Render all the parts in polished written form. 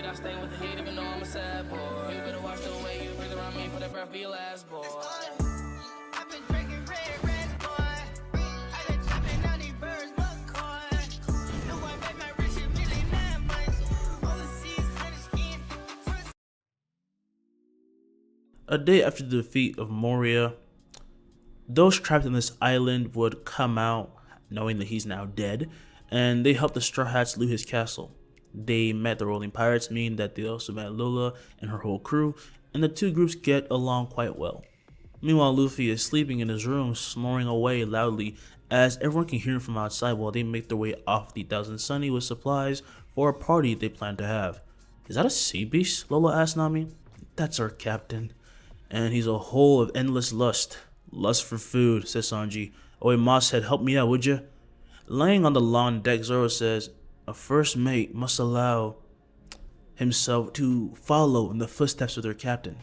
I stay with the heat even though I'm a sad boy. You better watch the way you breathe around me for that breath be your last boy. I've been drinking red boy. I've been chopping down these birds, McCoy. No, I bet my rich $1 million 9 months. Overseas, honey skin. A day after the defeat of Moria, those trapped in this island would come out knowing that he's now dead, and they helped the Straw Hats loot his castle. They met the Rolling Pirates, meaning that they also met Lola and her whole crew, and the two groups get along quite well. Meanwhile, Luffy is sleeping in his room, snoring away loudly as everyone can hear him from outside while they make their way off the Thousand Sunny with supplies for a party they plan to have. Is that a sea beast? Lola asked Nami. That's our captain. And he's a hole of endless lust. Lust for food, says Sanji. Oh, wait, Mosshead, help me out, would ya? Laying on the long deck, Zoro says, a first mate must allow himself to follow in the footsteps of their captain,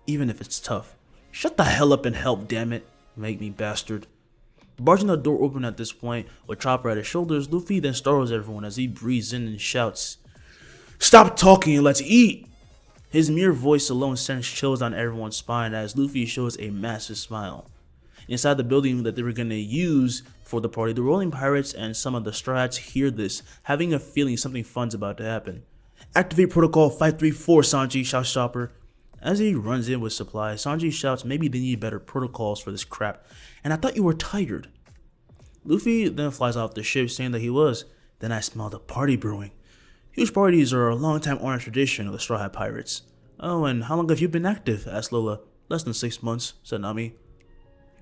even if it's tough. Shut the hell up and help, damn it. Make me bastard. Barging the door open at this point, with Chopper at his shoulders, Luffy then startles everyone as he breathes in and shouts, "Stop talking and let's eat!" His mere voice alone sends chills down everyone's spine as Luffy shows a massive smile. Inside the building that they were going to use for the party, the Rolling Pirates and some of the Straw Hats hear this, having a feeling something fun's about to happen. Activate Protocol 534, Sanji, shouts Chopper. As he runs in with supplies, Sanji shouts maybe they need better protocols for this crap, and I thought you were tired. Luffy then flies off the ship saying that he was. Then I smelled a party brewing. Huge parties are a long-time honored tradition of the Straw Hat Pirates. Oh, and how long have you been active? Asked Lola. Less than 6 months, said Nami.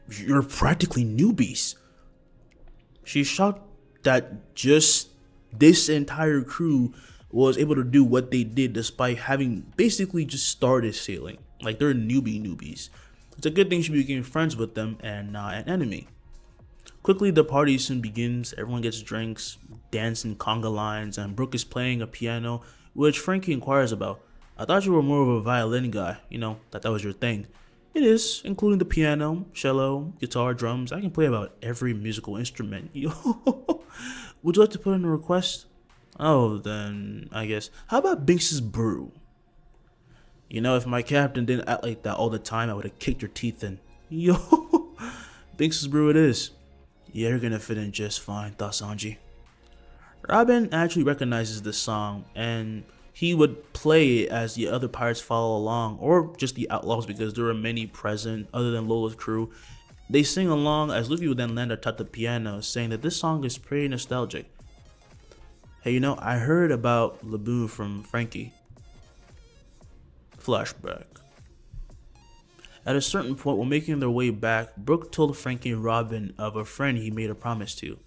You're practically newbies. She's shocked that just this entire crew was able to do what they did despite having basically just started sailing. Like, they're newbies. It's a good thing she became friends with them and not an enemy. Quickly, the party soon begins. Everyone gets drinks, dancing conga lines, and Brook is playing a piano, which Frankie inquires about. I thought you were more of a violin guy, that was your thing. It is, including the piano, cello, guitar, drums. I can play about every musical instrument. Would you like to put in a request? Oh, then, I guess. How about Binks's brew? If my captain didn't act like that all the time, I would have kicked your teeth in. Binks's brew it is. Yeah, you're gonna fit in just fine, thought Sanji. Robin actually recognizes this song, and he would play it as the other pirates follow along, or just the outlaws because there are many present other than Lola's crew. They sing along as Luffy would then land atop the piano, saying that this song is pretty nostalgic. Hey, I heard about Laboon from Frankie. Flashback. At a certain point, while making their way back, Brook told Frankie and Robin of a friend he made a promise to.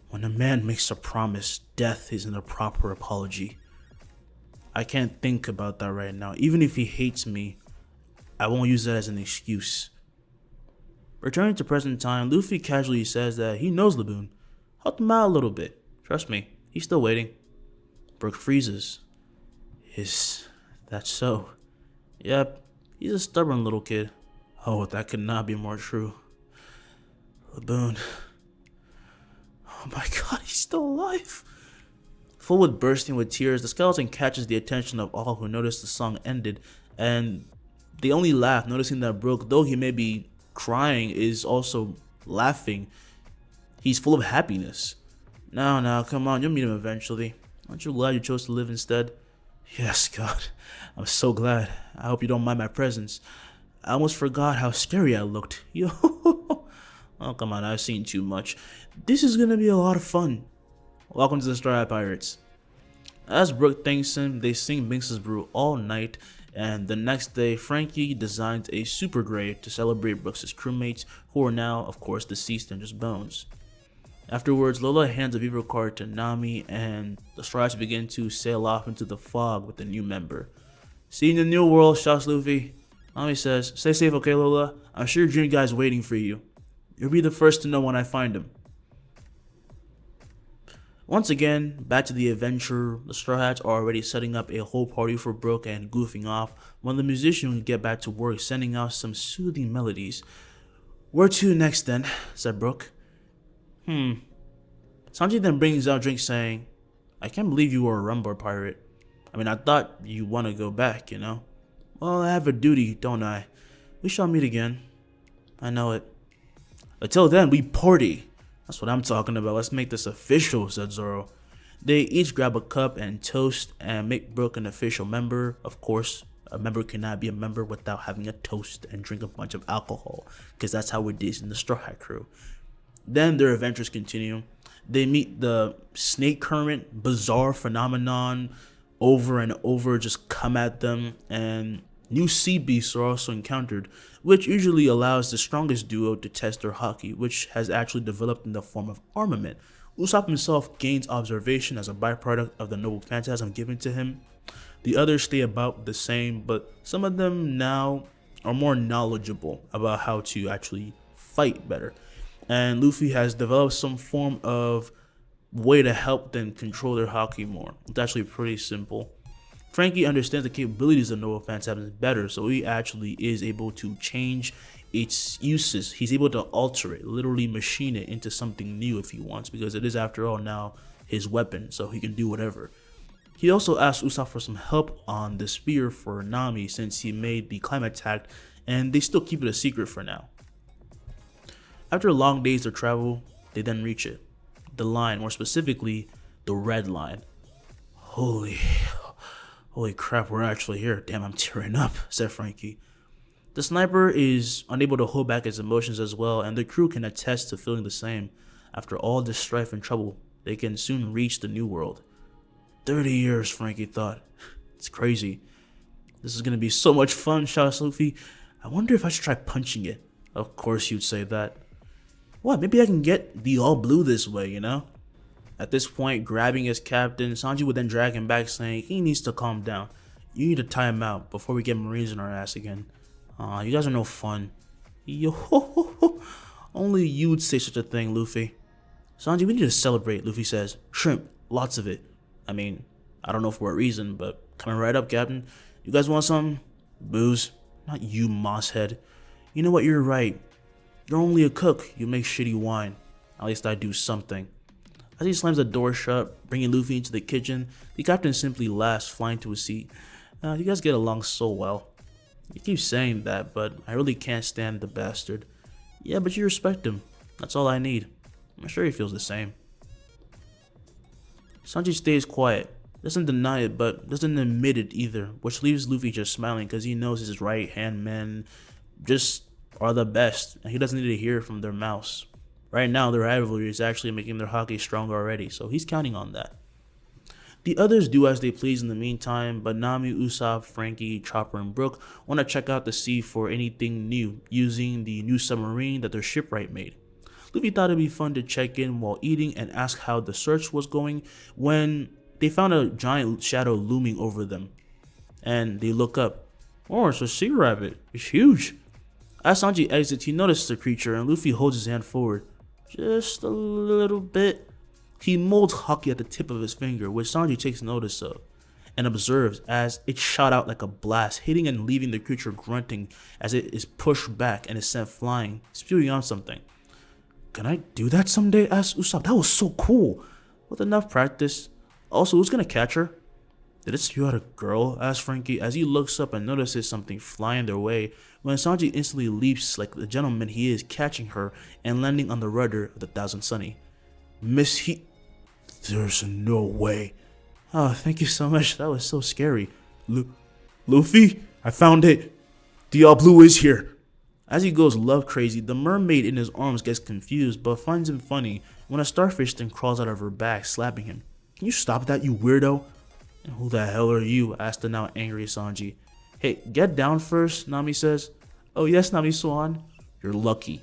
When a man makes a promise, death isn't a proper apology. I can't think about that right now. Even if he hates me, I won't use that as an excuse. Returning to present time, Luffy casually says that he knows Laboon. Help him out a little bit. Trust me, he's still waiting. Brook freezes. Is that so? Yep, he's a stubborn little kid. Oh, that could not be more true. Laboon. Oh my god, he's still alive. Full with bursting with tears, the skeleton catches the attention of all who notice the song ended, and they only laugh, noticing that Brook, though he may be crying, is also laughing. He's full of happiness. Now, come on, you'll meet him eventually. Aren't you glad you chose to live instead? Yes, God, I'm so glad. I hope you don't mind my presence. I almost forgot how scary I looked. Yo, oh come on, I've seen too much. This is gonna be a lot of fun. Welcome to the Straw Hat Pirates. As Brook thanks him, they sing Binks's brew all night, and the next day, Frankie designs a super grave to celebrate Brooks' crewmates, who are now, of course, deceased and just bones. Afterwards, Lola hands a Vivo card to Nami, and the Straw Hats begin to sail off into the fog with the new member. See you in the new world, shouts Luffy. Nami says, stay safe, okay, Lola? I'm sure your dream guy's waiting for you. You'll be the first to know when I find him. Once again, back to the adventure. The Straw Hats are already setting up a whole party for Brook and goofing off when the musicians get back to work, sending out some soothing melodies. Where to next then? Said Brook. Sanji then brings out drinks saying, I can't believe you were a Rumbar pirate. I mean, I thought you want to go back, you know? Well, I have a duty, don't I? We shall meet again. I know it. Until then, we party. That's what I'm talking about. Let's make this official, said Zoro. They each grab a cup and toast and make Brook an official member. Of course, a member cannot be a member without having a toast and drink a bunch of alcohol, because that's how it is in the Straw Hat Crew. Then their adventures continue. They meet the snake current, bizarre phenomenon, over and over just come at them, and new sea beasts are also encountered, which usually allows the strongest duo to test their haki, which has actually developed in the form of armament. Usopp himself gains observation as a byproduct of the noble phantasm given to him. The others stay about the same, but some of them now are more knowledgeable about how to actually fight better. And Luffy has developed some form of way to help them control their haki more. It's actually pretty simple. Frankie understands the capabilities of noble phantasm better, so he actually is able to change its uses. He's able to alter it, literally machine it into something new if he wants, because it is, after all, now his weapon, so he can do whatever. He also asked Usopp for some help on the spear for Nami since he made the climate attack, and they still keep it a secret for now. After long days of travel, they then reach it. The line, more specifically, the Red Line. Holy crap, we're actually here. Damn, I'm tearing up, said Frankie. The sniper is unable to hold back his emotions as well, and the crew can attest to feeling the same. After all this strife and trouble, they can soon reach the New World. 30 years, Frankie thought. It's crazy. This is gonna be so much fun, shouts Luffy. I wonder if I should try punching it. Of course you'd say that. What, maybe I can get the all blue this way, you know? At this point, grabbing his captain, Sanji would then drag him back, saying he needs to calm down. You need to tie him out before we get Marines in our ass again. You guys are no fun. Yo ho ho ho. Only you'd say such a thing, Luffy. Sanji, we need to celebrate, Luffy says. Shrimp, lots of it. I mean, I don't know for what reason, but coming right up, Captain. You guys want some? Booze? Not you, mosshead. You know what, you're right. You're only a cook. You make shitty wine. At least I do something. As he slams the door shut, bringing Luffy into the kitchen, the captain simply laughs, flying to his seat. You guys get along so well. You keep saying that, but I really can't stand the bastard. Yeah, but you respect him. That's all I need. I'm sure he feels the same. Sanji stays quiet. Doesn't deny it, but doesn't admit it either, which leaves Luffy just smiling because he knows his right-hand men just are the best, and he doesn't need to hear it from their mouths. Right now, their rivalry is actually making their haki stronger already, so he's counting on that. The others do as they please in the meantime, but Nami, Usopp, Frankie, Chopper, and Brook want to check out the sea for anything new, using the new submarine that their shipwright made. Luffy thought it'd be fun to check in while eating and ask how the search was going when they found a giant shadow looming over them. And they look up. Oh, it's a sea rabbit. It's huge. As Sanji exits, he notices the creature and Luffy holds his hand forward. Just a little bit. He molds haki at the tip of his finger, which Sanji takes notice of, and observes as it shot out like a blast, hitting and leaving the creature grunting as it is pushed back and is sent flying, spewing out something. Can I do that someday? Asked Usopp. That was so cool. With enough practice. Also, who's gonna catch her? Did it spew out a girl? Asked Frankie as he looks up and notices something flying their way, when Sanji instantly leaps like the gentleman he is, catching her and landing on the rudder of the Thousand Sunny. Miss he... There's no way. Oh, thank you so much. That was so scary. Luffy? I found it. The all blue is here. As he goes love crazy, the mermaid in his arms gets confused but finds him funny when a starfish then crawls out of her back, slapping him. Can you stop that, you weirdo? And who the hell are you? Asked the now angry Sanji. Hey, get down first, Nami says. Oh yes, Nami Swan. You're lucky.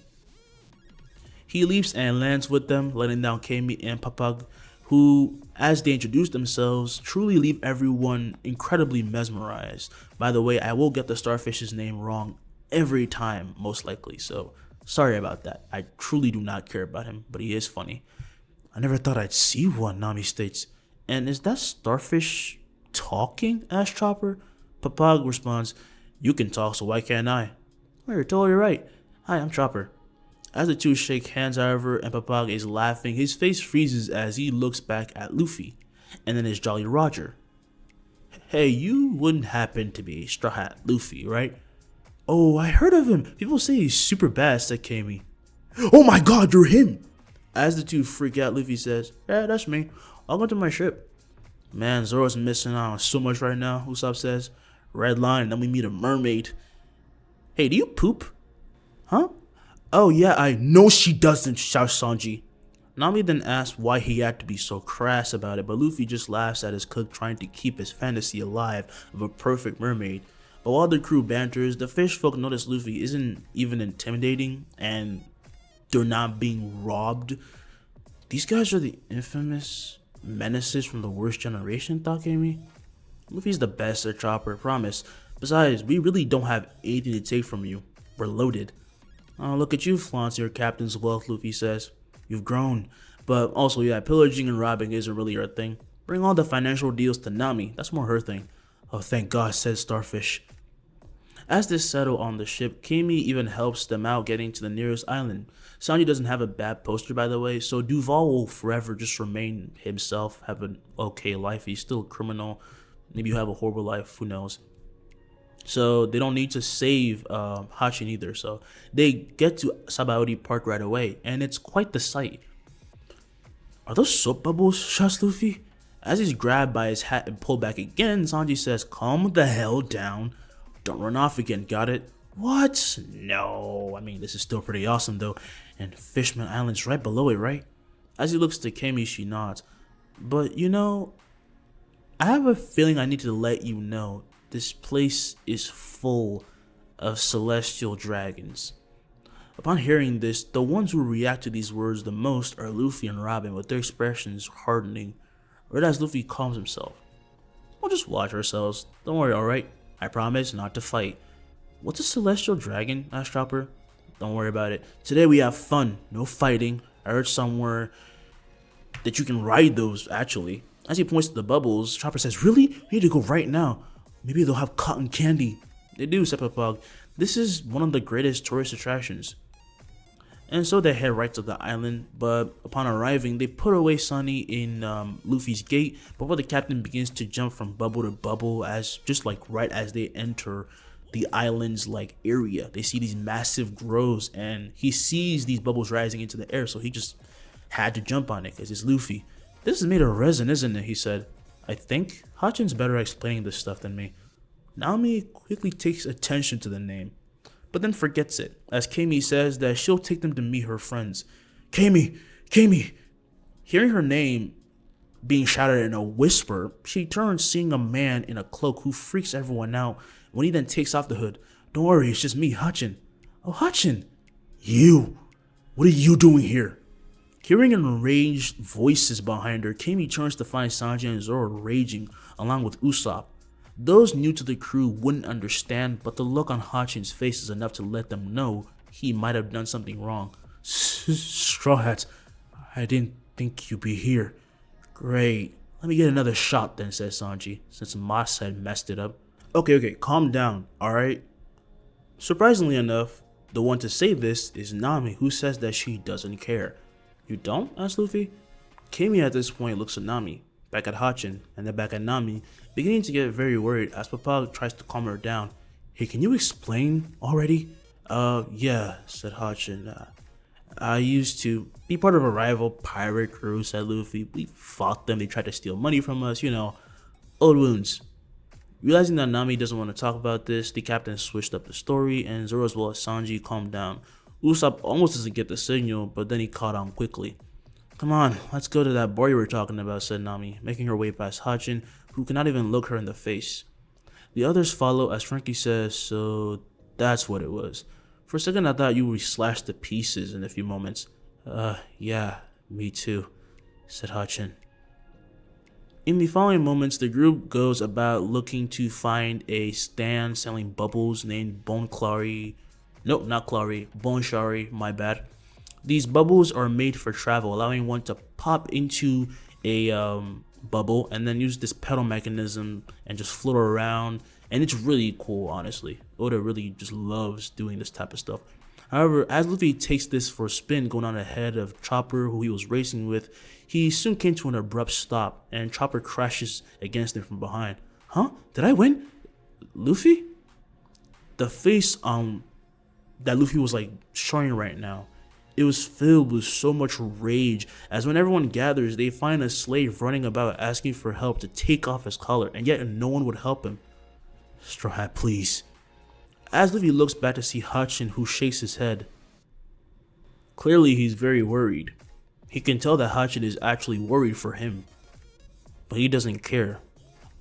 He leaps and lands with them, letting down Kami and Papag, who, as they introduce themselves, truly leave everyone incredibly mesmerized. By the way, I will get the starfish's name wrong every time, most likely, so sorry about that. I truly do not care about him, but he is funny. I never thought I'd see one, Nami states. And is that starfish talking? Asked Chopper. Papag responds, you can talk, so why can't I? Oh, you're totally right. Hi, I'm Chopper. As the two shake hands, however, and Papag is laughing, his face freezes as he looks back at Luffy, and then his Jolly Roger. Hey, you wouldn't happen to be Straw Hat Luffy, right? Oh, I heard of him. People say he's super bad, said Kami. Oh my god, you're him! As the two freak out, Luffy says, yeah, that's me. I'll go to my ship. Man, Zoro's missing out on so much right now, Usopp says. RedLine, then we meet a mermaid. Hey, do you poop? Huh? Oh yeah, I know she doesn't, shouts Sanji. Nami then asks why he had to be so crass about it, but Luffy just laughs at his cook trying to keep his fantasy alive of a perfect mermaid. But while the crew banters, the fish folk notice Luffy isn't even intimidating and they're not being robbed. These guys are the infamous menaces from the worst generation, thought Kami. Luffy's the best at Chopper, promise. Besides, we really don't have anything to take from you. We're loaded. Oh, look at you flaunt your captain's wealth, Luffy says. You've grown. But also, yeah, pillaging and robbing isn't really your thing. Bring all the financial deals to Nami. That's more her thing. Oh, thank God, says Starfish. As they settle on the ship, Kami even helps them out getting to the nearest island. Sanji doesn't have a bad poster, by the way, so Duval will forever just remain himself, have an okay life. He's still a criminal. Maybe you have a horrible life, who knows. So they don't need to save Hachin either. So they get to Sabaody Park right away, and it's quite the sight. Are those soap bubbles, shouts Luffy? As he's grabbed by his hat and pulled back again, Sanji says, calm the hell down. Don't run off again, got it? What? No. I mean, this is still pretty awesome though. And Fishman Island's right below it, right? As he looks to Kami, she nods. But you know, I have a feeling I need to let you know this place is full of celestial dragons. Upon hearing this, the ones who react to these words the most are Luffy and Robin, with their expressions hardening. Right as Luffy calms himself. We'll just watch ourselves. Don't worry, alright? I promise not to fight. What's a celestial dragon? Asked Chopper. Don't worry about it. Today we have fun, no fighting. I heard somewhere that you can ride those, actually. As he points to the bubbles, Chopper says, really? We need to go right now. Maybe they'll have cotton candy. They do, said Pog. This is one of the greatest tourist attractions. And so they head right to the island, but upon arriving, they put away Sunny in Luffy's gate before the captain begins to jump from bubble to bubble, as just like right as they enter the island's like area. They see these massive groves, and he sees these bubbles rising into the air, so he just had to jump on it because it's Luffy. This is made of resin, isn't it? He said. I think Hachin's better at explaining this stuff than me. Naomi quickly takes attention to the name, but then forgets it, as Kami says that she'll take them to meet her friends. Kami! Kami! Hearing her name being shouted in a whisper, she turns, seeing a man in a cloak who freaks everyone out when he then takes off the hood. Don't worry, it's just me, Hachin. Oh, Hachin! You! What are you doing here? Hearing enraged voices behind her, Kami turns to find Sanji and Zoro raging along with Usopp. Those new to the crew wouldn't understand, but the look on Hachin's face is enough to let them know he might have done something wrong. Straw Hats, I didn't think you'd be here. Great. Let me get another shot then, says Sanji, since Moss had messed it up. Okay, calm down, alright? Surprisingly enough, the one to say this is Nami, who says that she doesn't care. You don't? Asks Luffy. Kami at this point looks at Nami, back at Hachin, and then back at Nami, beginning to get very worried as Papa tries to calm her down. Hey, can you explain already? Yeah, said Hachin. I used to be part of a rival pirate crew, said Luffy. We fought them, they tried to steal money from us, you know, old wounds. Realizing that Nami doesn't want to talk about this, the captain switched up the story, and Zoro as well as Sanji calmed down. Usopp almost doesn't get the signal, but then he caught on quickly. Come on, let's go to that bar you were talking about, said Nami, making her way past Hachin, who cannot even look her in the face. The others follow as Frankie says, so that's what it was. For a second I thought you were slashed to pieces in a few moments. Yeah, me too, said Hachin. In the following moments, the group goes about looking to find a stand selling bubbles named Boneshari, my bad. These bubbles are made for travel, allowing one to pop into a bubble and then use this pedal mechanism and just float around, and it's really cool, honestly. Oda really just loves doing this type of stuff. However, as Luffy takes this for a spin going on ahead of Chopper, who he was racing with, he soon came to an abrupt stop, and Chopper crashes against him from behind. Huh? Did I win? Luffy? The face that Luffy was like showing right now, it was filled with so much rage, as when everyone gathers, they find a slave running about asking for help to take off his collar, and yet no one would help him. Straw Hat, please. As Luffy looks back to see Hachin, who shakes his head. Clearly he's very worried. He can tell that Hachin is actually worried for him, but he doesn't care.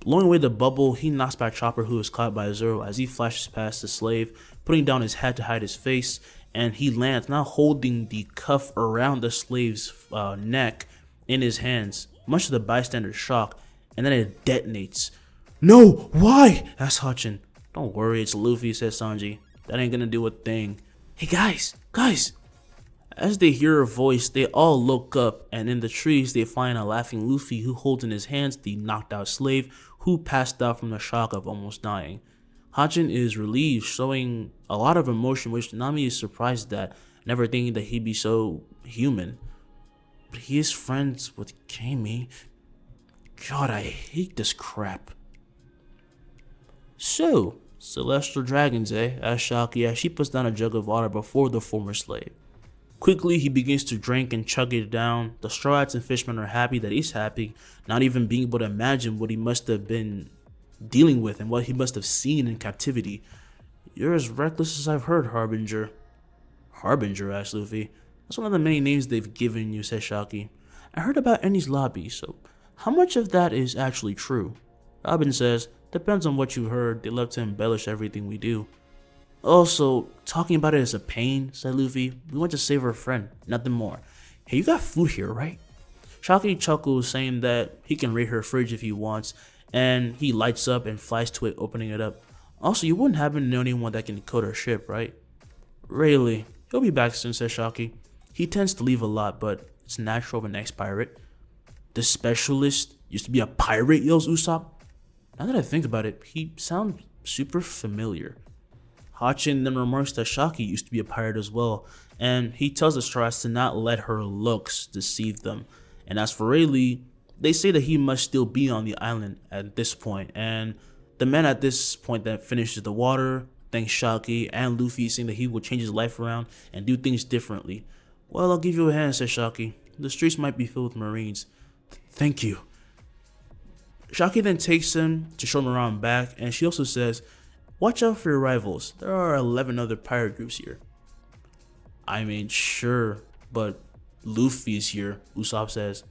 Blowing away the bubble, he knocks back Chopper, who is caught by Zoro, as he flashes past the slave, putting down his hat to hide his face, and he lands, now holding the cuff around the slave's neck in his hands, much to the bystander's shock, and then it detonates. No, why? asks Hachin. Don't worry, it's Luffy, says Sanji. That ain't gonna do a thing. Hey guys! As they hear a voice, they all look up, and in the trees they find a laughing Luffy, who holds in his hands the knocked out slave who passed out from the shock of almost dying. Hachin is relieved, showing a lot of emotion, which Nami is surprised at, never thinking that he'd be so human. But he is friends with Kami. God, I hate this crap. So, celestial dragons, eh? asks Shaki as she puts down a jug of water before the former slave. Quickly, he begins to drink and chug it down. The Straw Hats and Fishmen are happy that he's happy, not even being able to imagine what he must have been dealing with and what he must have seen in captivity. You're as reckless as I've heard, Harbinger. Harbinger, asked Luffy. That's one of the many names they've given you, said Shaki. I heard about Ennie's lobby, so how much of that is actually true? Robin says, depends on what you heard. They love to embellish everything we do. Also, talking about it is a pain, said Luffy. We went to save our friend, nothing more. Hey, you got food here, right? Shaki chuckles, saying that he can raid her fridge if he wants, and he lights up and flies to it, opening it up. Also, you wouldn't happen to know anyone that can code our ship, right? Rayleigh. He'll be back soon, says Shaki. He tends to leave a lot, but it's natural of an ex-pirate. The specialist used to be a pirate, yells Usopp. Now that I think about it, he sounds super familiar. Hachin then remarks that Shaki used to be a pirate as well, and he tells the Straw Hats to not let her looks deceive them. And as for Rayleigh, they say that he must still be on the island at this point, and the man at this point that finishes the water thanks Shaki and Luffy, saying that he will change his life around and do things differently. Well, I'll give you a hand, says Shaki. The streets might be filled with Marines. Thank you. Shaki then takes him to show him around back, and she also says, watch out for your rivals. There are 11 other pirate groups here. I mean, sure, but Luffy's here, Usopp says.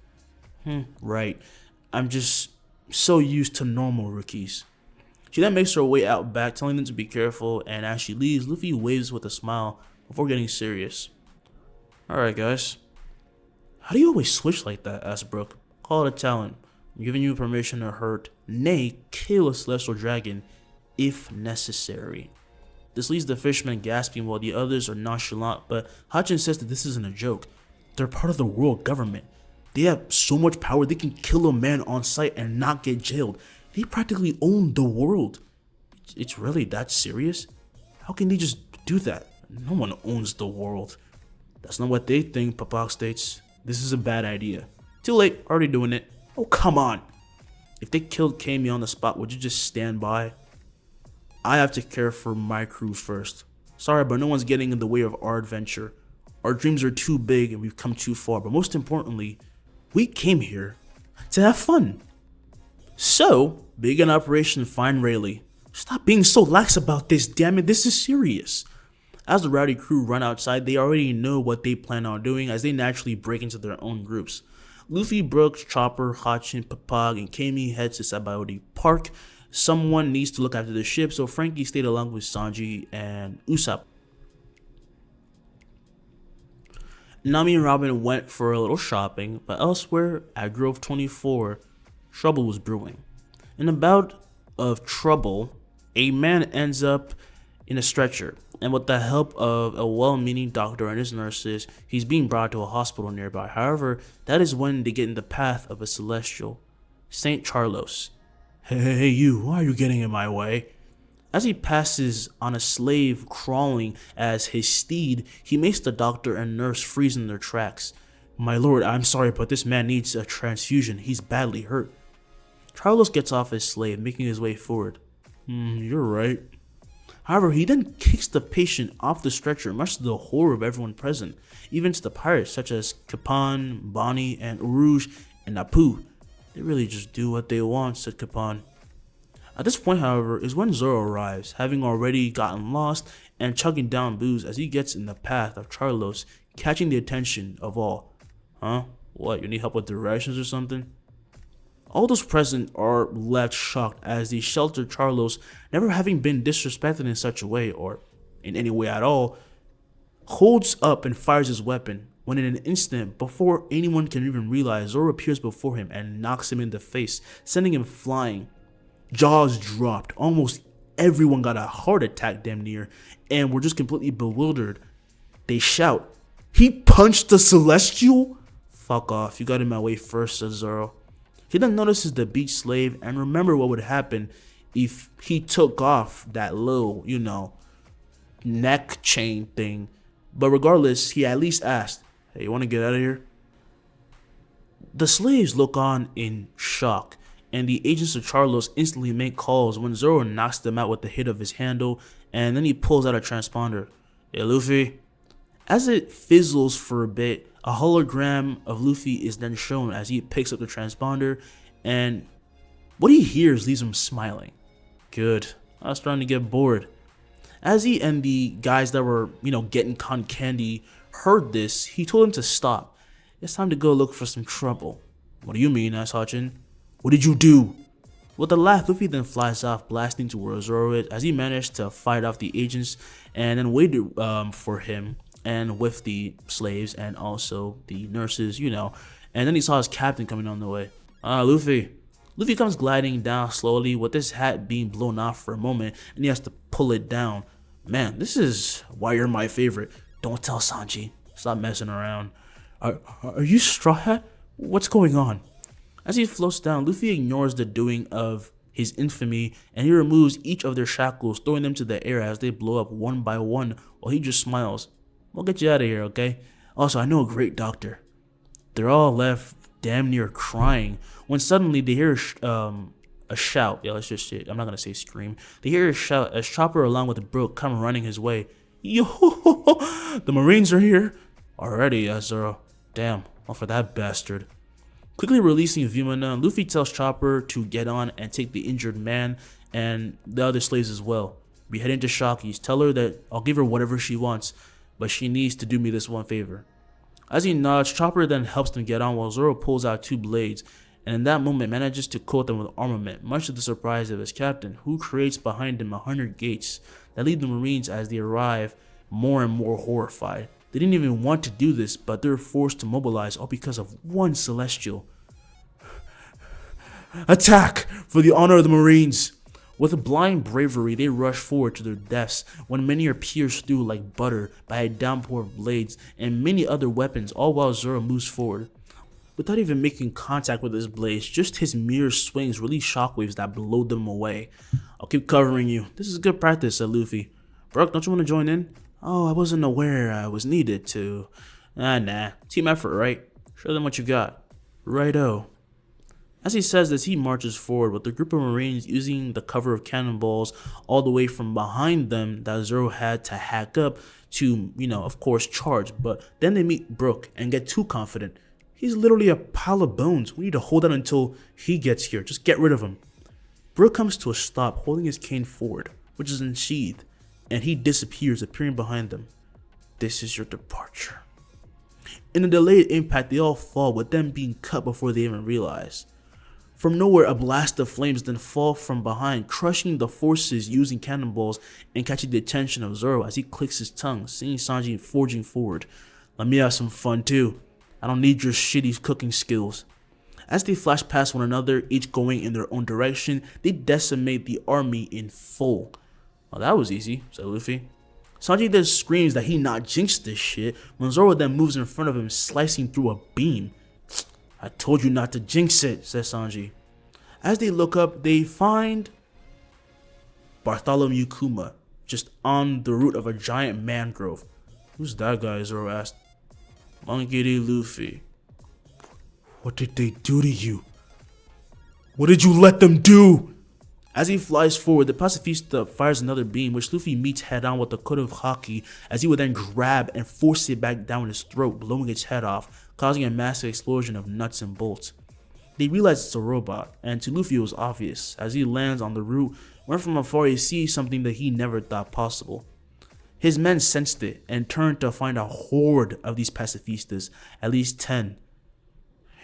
Right. I'm just so used to normal rookies. She then makes her way out back, telling them to be careful, and as she leaves, Luffy waves with a smile before getting serious. Alright guys. How do you always switch like that? asked Brook. Call it a talent. I'm giving you permission to hurt, nay, kill a celestial dragon, if necessary. This leaves the fishermen gasping while the others are nonchalant, but Hachin says that this isn't a joke. They're part of the world government. They have so much power they can kill a man on sight and not get jailed. They practically own the world. It's really that serious? How can they just do that? No one owns the world. That's not what they think, Papak states. This is a bad idea. Too late, already doing it. Oh, come on. If they killed Kami on the spot, would you just stand by? I have to care for my crew first. Sorry, but no one's getting in the way of our adventure. Our dreams are too big and we've come too far, but most importantly, we came here to have fun. So, begin Operation Find Rayleigh. Stop being so lax about this, damn it, this is serious. As the rowdy crew run outside, they already know what they plan on doing as they naturally break into their own groups. Luffy, Brook, Chopper, Hachin, Papag, and Kami head to Sabaody Park. Someone needs to look after the ship, so Frankie stayed along with Sanji and Usopp. Nami and Robin went for a little shopping, but elsewhere at Grove 24, trouble was brewing. In a bout of trouble, a man ends up in a stretcher, and with the help of a well-meaning doctor and his nurses, he's being brought to a hospital nearby. However, that is when they get in the path of a celestial, Saint Charlos. Hey, you, why are you getting in my way? As he passes on a slave crawling as his steed, he makes the doctor and nurse freeze in their tracks. My lord, I'm sorry, but this man needs a transfusion. He's badly hurt. Charlos gets off his slave, making his way forward. You're right. However, he then kicks the patient off the stretcher, much to the horror of everyone present, even to the pirates such as Capon, Bonnie, and Rouge and Apu. They really just do what they want, said Capon. At this point, however, is when Zoro arrives, having already gotten lost and chugging down booze as he gets in the path of Charlos, catching the attention of all. Huh? What, you need help with directions or something? All those present are left shocked as they shelter Charlos, never having been disrespected in such a way or in any way at all, holds up and fires his weapon, when in an instant, before anyone can even realize, Zoro appears before him and knocks him in the face, sending him flying. Jaws dropped. Almost everyone got a heart attack damn near, and were just completely bewildered. They shout, "He punched the Celestial?" Fuck off, you got in my way first, says Zoro. He then notices the beach slave and remember what would happen if he took off that little, neck chain thing. But regardless, he at least asked, "Hey, you want to get out of here?" The slaves look on in shock, and the agents of Charlos instantly make calls when Zoro knocks them out with the hit of his handle, and then he pulls out a transponder. "Hey, Luffy." As it fizzles for a bit, a hologram of Luffy is then shown as he picks up the transponder, and what he hears leaves him smiling. Good, I was starting to get bored. As he and the guys that were, getting cotton candy heard this, he told them to stop. It's time to go look for some trouble. "What do you mean?" asked Hachin. "What did you do?" With a laugh, Luffy then flies off, blasting to where Zoro is, as he managed to fight off the agents and then waited for him and with the slaves and also the nurses, and then he saw his captain coming on the way. Luffy. Luffy comes gliding down slowly with his hat being blown off for a moment, and he has to pull it down. "Man, this is why you're my favorite. Don't tell Sanji. Stop messing around." Are you Straw Hat? What's going on?" As he floats down, Luffy ignores the doing of his infamy, and he removes each of their shackles, throwing them to the air as they blow up one by one, while he just smiles. "We'll get you out of here, okay? Also, I know a great doctor." They're all left damn near crying when suddenly they hear a shout. Yeah, let's just say, I'm not going to say scream. They hear a shout as Chopper along with Brook come running his way. "Yo, the Marines are here." "Already," Zoro. "Damn, well for that bastard." Quickly releasing Vimana, Luffy tells Chopper to get on and take the injured man and the other slaves as well. We head into Shaki's, tell her that I'll give her whatever she wants, but she needs to do me this one favor. As he nods, Chopper then helps them get on while Zoro pulls out 2 blades, and in that moment manages to coat them with armament, much to the surprise of his captain, who creates behind him 100 gates that lead the Marines as they arrive more and more horrified. They didn't even want to do this, but they're forced to mobilize all because of one Celestial. "Attack! For the honor of the Marines!" With a blind bravery, they rush forward to their deaths when many are pierced through like butter by a downpour of blades and many other weapons, all while Zoro moves forward. Without even making contact with his blades, just his mere swings release shockwaves that blow them away. "I'll keep covering you. This is good practice," said Luffy. "Brook, don't you want to join in?" "Oh, I wasn't aware I was needed to." Nah. Team effort, right? Show them what you got." "Righto." As he says this, he marches forward with a group of Marines using the cover of cannonballs all the way from behind them that Zoro had to hack up to, of course, charge. But then they meet Brook and get too confident. He's literally a pile of bones. We need to hold on until he gets here. Just get rid of him. Brook comes to a stop, holding his cane forward, which is unsheathed, and he disappears, appearing behind them. "This is your departure." In a delayed impact, they all fall, with them being cut before they even realize. From nowhere, a blast of flames then fall from behind, crushing the forces using cannonballs and catching the attention of Zoro as he clicks his tongue, seeing Sanji forging forward. "Let me have some fun too. I don't need your shitty cooking skills." As they flash past one another, each going in their own direction, they decimate the army in full. "Well, that was easy," said Luffy. Sanji then screams that he not jinxed this shit when Zoro then moves in front of him, slicing through a beam. "I told you not to jinx it," says Sanji. As they look up, they find Bartholomew Kuma, just on the root of a giant mangrove. "Who's that guy?" Zoro asked. "Monkey D. Luffy." "What did they do to you?" What did you let them do? As he flies forward, the pacifista fires another beam, which Luffy meets head-on with a coat of haki, as he would then grab and force it back down his throat, blowing its head off, causing a massive explosion of nuts and bolts. They realize it's a robot, and to Luffy it was obvious. As he lands on the route, when from afar he sees something that he never thought possible. His men sensed it, and turned to find a horde of these pacifistas, at least 10.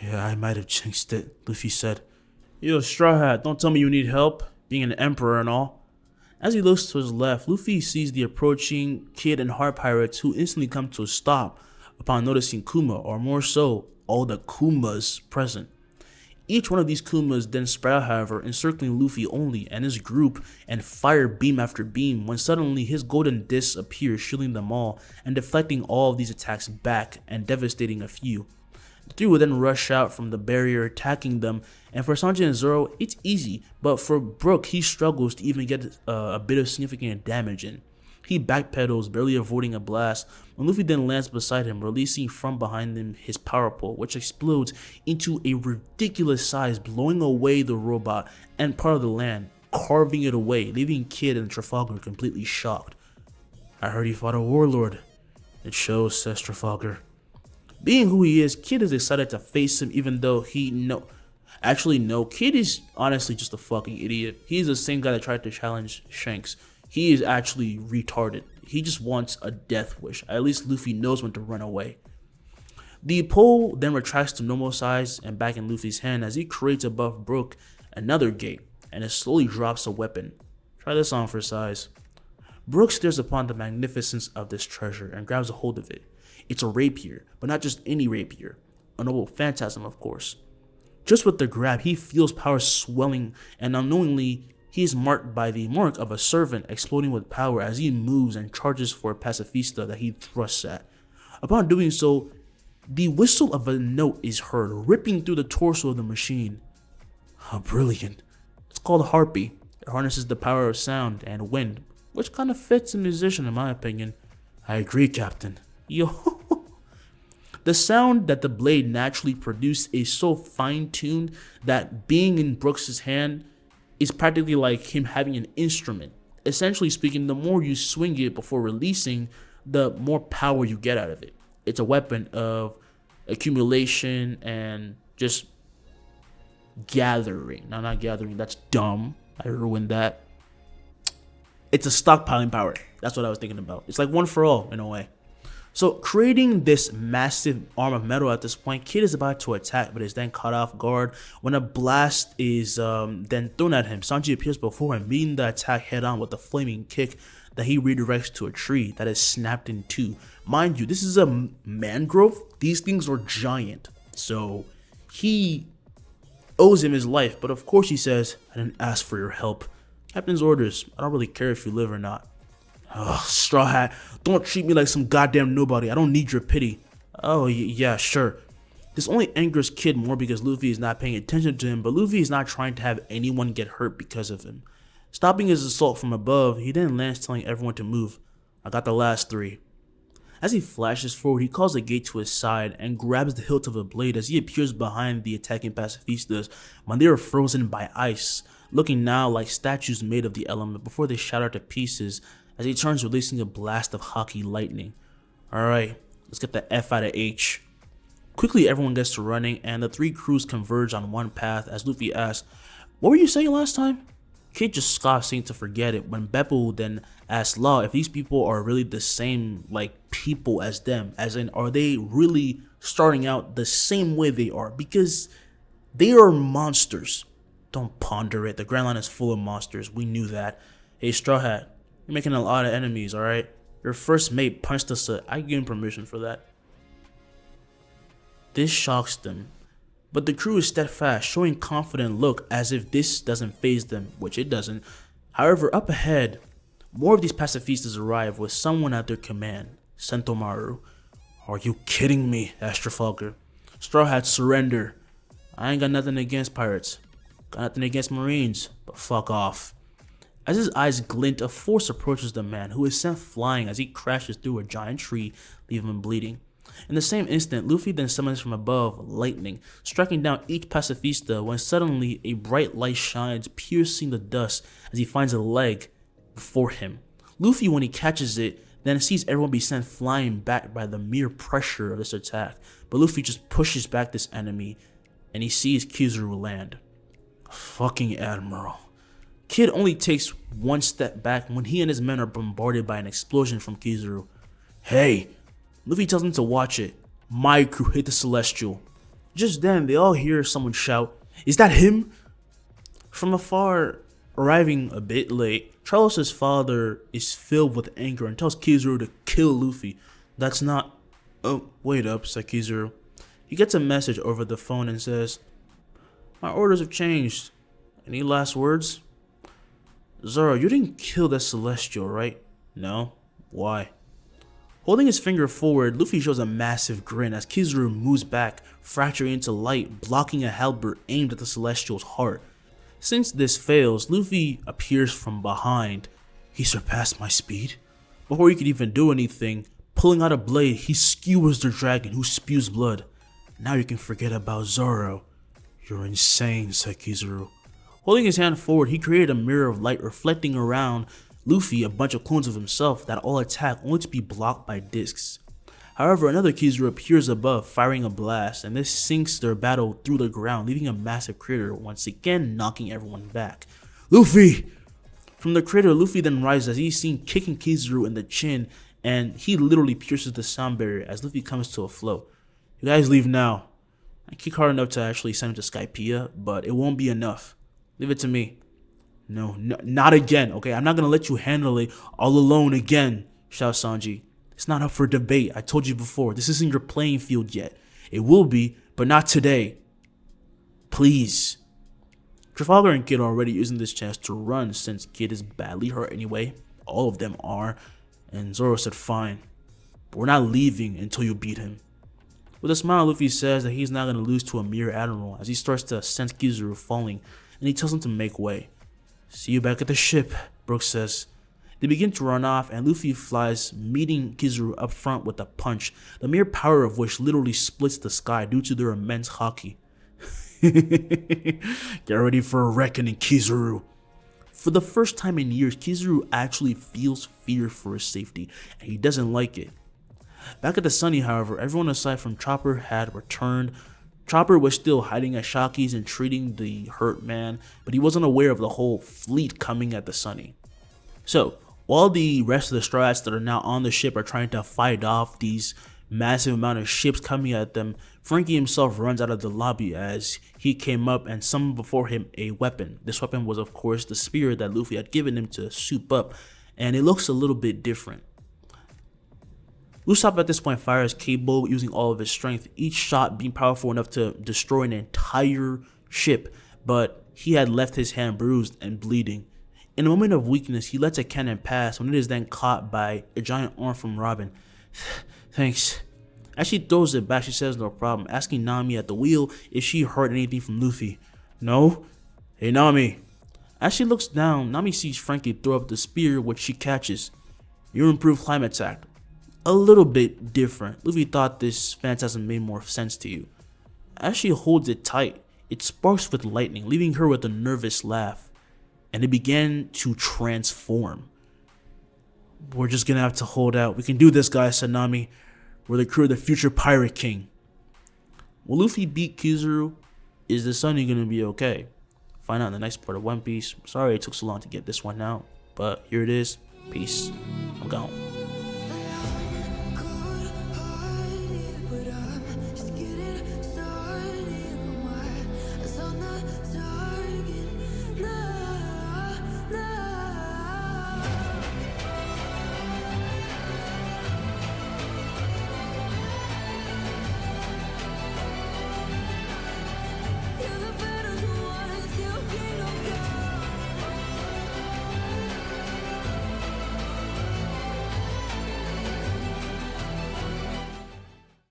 Yeah, I might have jinxed it, Luffy said. Yo, Straw Hat, don't tell me you need help, being an emperor and all. As he looks to his left, Luffy sees the approaching Kid and Heart Pirates, who instantly come to a stop upon noticing Kuma, or more so, all the Kumas present. Each one of these Kumas then spread out, however, encircling Luffy only and his group, and fire beam after beam, when suddenly his golden disc appears, shielding them all and deflecting all of these attacks back and devastating a few. The three will then rush out from the barrier, attacking them, and for Sanji and Zoro, it's easy, but for Brook, he struggles to even get a bit of significant damage in. He backpedals, barely avoiding a blast, when Luffy then lands beside him, releasing from behind him his power pole, which explodes into a ridiculous size, blowing away the robot and part of the land, carving it away, leaving Kid and Trafalgar completely shocked. I heard he fought a warlord. It shows, says Trafalgar. Being who he is, Kid is excited to face him, even though Actually, no, Kid is honestly just a fucking idiot. He's the same guy that tried to challenge Shanks. He is actually retarded. He just wants a death wish. At least Luffy knows when to run away. The pole then retracts to normal size and back in Luffy's hand as he creates above Brook another gate, and it slowly drops a weapon. Try this on for size. Brook stares upon the magnificence of this treasure and grabs a hold of it. It's a rapier, but not just any rapier. A noble phantasm, of course. Just with the grab, he feels power swelling, and unknowingly, he is marked by the mark of a servant exploding with power as he moves and charges for a pacifista that he thrusts at. Upon doing so, the whistle of a note is heard, ripping through the torso of the machine. How brilliant. It's called Harpy. It harnesses the power of sound and wind, which kind of fits a musician in my opinion. I agree, Captain. Yo. The sound that the blade naturally produced is so fine-tuned that being in Brooks' hand is practically like him having an instrument. Essentially speaking, the more you swing it before releasing, the more power you get out of it. It's a weapon of accumulation and just gathering. No, not gathering. That's dumb. I ruined that. It's a stockpiling power. That's what I was thinking about. It's like one for all in a way. So creating this massive arm of metal at this point, Kid is about to attack but is then caught off guard when a blast is then thrown at him. Sanji appears before him, meeting the attack head on with a flaming kick that he redirects to a tree that is snapped in two. Mind you, this is a mangrove. These things are giant. So he owes him his life, but of course he says, I didn't ask for your help. Captain's orders. I don't really care if you live or not. Ugh, Straw Hat, don't treat me like some goddamn nobody. I don't need your pity. Oh, yeah, sure. This only angers Kid more because Luffy is not paying attention to him, but Luffy is not trying to have anyone get hurt because of him. Stopping his assault from above, he then lands telling everyone to move. I got the last three. As he flashes forward, he calls the gate to his side and grabs the hilt of a blade as he appears behind the attacking pacifistas when they are frozen by ice, looking now like statues made of the element before they shatter to pieces as he turns, releasing a blast of hockey lightning. Alright, let's get the F out of H. Quickly, everyone gets to running, and the three crews converge on one path as Luffy asks, what were you saying last time? Kid just scoffs, seeming to forget it, when Beppo then asks Law if these people are really the same, like, people as them. As in, are they really starting out the same way they are? Because they are monsters. Don't ponder it. The Grand Line is full of monsters. We knew that. Hey, Straw Hat. You're making a lot of enemies, alright? Your first mate punched us. I give him permission for that. This shocks them. But the crew is steadfast, showing confident look as if this doesn't faze them, which it doesn't. However, up ahead, more of these pacifistas arrive with someone at their command, Sentomaru. Are you kidding me? Asked Trafalgar. Straw Hat, surrender. I ain't got nothing against pirates. Got nothing against marines, but fuck off. As his eyes glint, a force approaches the man, who is sent flying as he crashes through a giant tree, leaving him bleeding. In the same instant, Luffy then summons from above lightning, striking down each pacifista when suddenly a bright light shines, piercing the dust as he finds a leg before him. Luffy, when he catches it, then sees everyone be sent flying back by the mere pressure of this attack, but Luffy just pushes back this enemy and he sees Kizaru land. Fucking Admiral. Kid only takes one step back when he and his men are bombarded by an explosion from Kizaru. Hey! Luffy tells him to watch it. My crew hit the Celestial. Just then, they all hear someone shout, "Is that him?" From afar, arriving a bit late, Charles' father is filled with anger and tells Kizaru to kill Luffy. That's not... Oh, wait up, said Kizaru. He gets a message over the phone and says, "My orders have changed. Any last words?" "Zoro, you didn't kill that Celestial, right?" "No. Why?" Holding his finger forward, Luffy shows a massive grin as Kizaru moves back, fracturing into light, blocking a halberd aimed at the Celestial's heart. Since this fails, Luffy appears from behind. He surpassed my speed? Before he could even do anything, pulling out a blade, he skewers the dragon, who spews blood. "Now you can forget about Zoro." "You're insane," said Kizaru. Holding his hand forward, he created a mirror of light reflecting around Luffy a bunch of clones of himself that all attack only to be blocked by discs. However, another Kizaru appears above, firing a blast, and this sinks their battle through the ground, leaving a massive crater, once again knocking everyone back. "Luffy!" From the crater, Luffy then rises as he's seen kicking Kizaru in the chin, and he literally pierces the sound barrier as Luffy comes to a float. "You guys leave now." I kick hard enough to actually send him to Skypiea, but it won't be enough. "Leave it to me." No, not again, okay? I'm not gonna let you handle it all alone again, shouts Sanji. "It's not up for debate. I told you before, this isn't your playing field yet. It will be, but not today. Please." Trafalgar and Kid are already using this chance to run since Kid is badly hurt anyway. All of them are. And Zoro said, "Fine, but we're not leaving until you beat him." With a smile, Luffy says that he's not going to lose to a mere admiral as he starts to sense Kizaru falling, and he tells him to make way. "See you back at the ship," Brook says. They begin to run off, and Luffy flies, meeting Kizaru up front with a punch, the mere power of which literally splits the sky due to their immense haki. Get ready for a reckoning, Kizaru. For the first time in years, Kizaru actually feels fear for his safety, and he doesn't like it. Back at the Sunny, however, everyone aside from Chopper had returned. Chopper was still hiding at Shaki's and treating the hurt man, but he wasn't aware of the whole fleet coming at the Sunny. So, while the rest of the Straw Hats that are now on the ship are trying to fight off these massive amount of ships coming at them, Frankie himself runs out of the lobby as he came up and summoned before him a weapon. This weapon was, of course, the spear that Luffy had given him to soup up, and it looks a little bit different. Usopp at this point fires Cable using all of his strength, each shot being powerful enough to destroy an entire ship, but he had left his hand bruised and bleeding. In a moment of weakness, he lets a cannon pass when it is then caught by a giant arm from Robin. "Thanks." As she throws it back, she says no problem, asking Nami at the wheel if she heard anything from Luffy. "No." "Hey Nami." As she looks down, Nami sees Frankie throw up the spear, which she catches. "Your improved climate attack. A little bit different. Luffy thought this phantasm made more sense to you." As she holds it tight, it sparks with lightning, leaving her with a nervous laugh, and it began to transform. "We're just gonna have to hold out. We can do this, guys," said Nami. "We're the crew of the future Pirate King." Will Luffy beat Kizaru? Is the Sunny gonna be okay? Find out in the next part of One Piece. Sorry it took so long to get this one out, but here it is. Peace. I'm gone.